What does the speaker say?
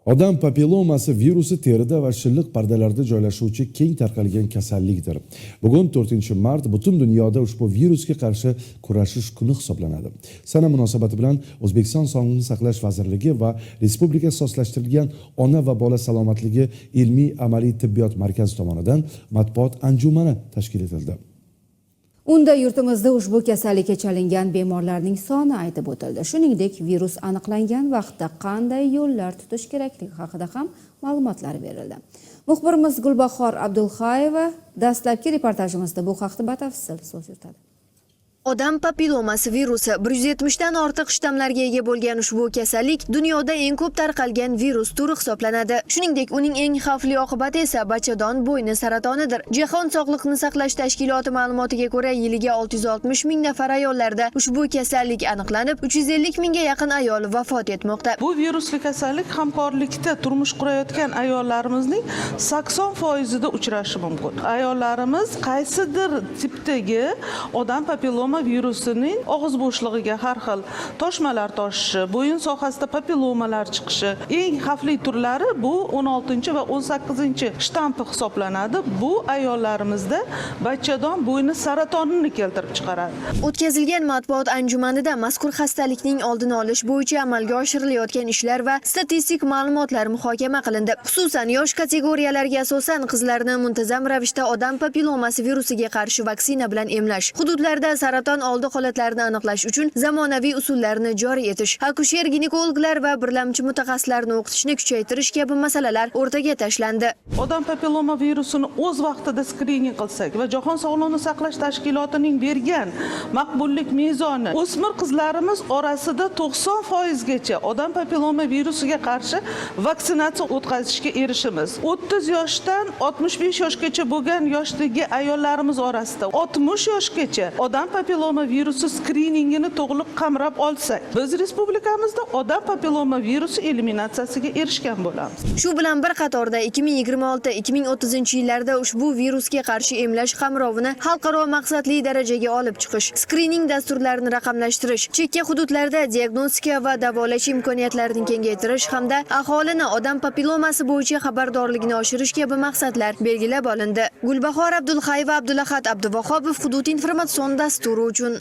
Odam papillomasi virusi terida va shilliq pardalarda joylashuvchi keng tarqalgan kasallikdir. Bugun 4-mart butun dunyoda ushbu virusga qarshi kurashish kuni hisoblanadi. Sana munosabati bilan O'zbekiston Sog'liqni saqlash vazirligi va Respublika ixtisoslashtirilgan ona va bola salomatligi ilmiy amaliy tibbiyot markazi tomonidan matbuot anjumani tashkil etildi. Unda yurtimizda ushbu kasallikka chalingan bemorlarning soni aytib o'tildi. Shuningdek, virus aniqlangan vaqtda qanday yo'llar tutish kerakligi haqida ham ma'lumotlar berildi. Muxbirimiz Gulbahor Abdulxayeva dastlabki reportajimizda bu haqda batafsil so'z yuritadi. Odam papillomasi virusi 170 dan ortiq shtammlarga ega bo'lgan ushbu kasallik dunyoda eng ko'p tarqalgan virus turi hisoblanadi. Shuningdek, uning eng xavfli oqibati esa bachadon bo'yni saratonidir. Jahon Sog'liqni saqlash tashkiloti ma'lumotiga ko'ra, yiliga 660 ming nafar ayollarda ushbu kasallik aniqlanib, 350 mingga yaqin ayol vafot etmoqda. Bu virusli kasallik hamkorlikda turmush qurayotgan ayollarimizning 80% da uchrashi mumkin. Ayollarimiz qaysidir tipdagi odam papilloma virusining og'iz bo'shlig'iga har xil toshmalar toshishi, bo'yin sohasida papillomalar chiqishi, eng xavfli turlari bu 16 va 18 shtampi hisoblanadi. Bu ayollarimizda bachadon bo'yni saratonini keltirib chiqaradi. O'tkazilgan matbuot anjumanida mazkur xastalikning oldini olish bo'yicha amalga oshirilayotgan ishlar va statistik ma'lumotlar muhokama qilindi. Xususan, yosh kategoriyalarga asosan qizlarni muntazam ravishda odam papillomasi virusiga qarshi vaksina bilan emlash, hududlarda saraton oldi holatlarini aniqlash uchun zamonaviy usullarni joriy etish, akusher ginekologlar va birlamchi mutaxassislarni o'qitishni kuchaytirish kabi masalalar o'rtaga tashlandi. Odam papilloma virusini o'z vaqtida skrining qilsak va Jahon Sog'liqni saqlash tashkilotining bergan maqbullik mezoni o'smir qizlarimiz orasida 90% gacha odam papilloma virusiga qarshi vaksinatsiya o'tkazishga erishimiz. 30 yoshdan 65 yoshgacha bo'lgan yoshdagi ayollarimiz orasida 60 yoshgacha odam papilloma virusi skriningini to'g'ri qamrab olsak, biz respublikamizda odam papilloma virusi eliminatsiyasiga erishgan bo'lamiz. Shu bilan bir qatorda 2026-2030 yillarda ushbu virusga qarshi emlash qamrovini xalqaro maqsadli darajaga olib chiqish, skrining dasturlarini raqamlashtirish, chekka hududlarda diagnostika va davolash imkoniyatlarini kengaytirish hamda aholini odam papillomasi bo'yicha xabardorligini oshirish kabi maqsadlar belgilab olindi. Gulbahor Abdulxayeva, Abdulahad Abduvahobov, Hudud informatsion dasturi uchun.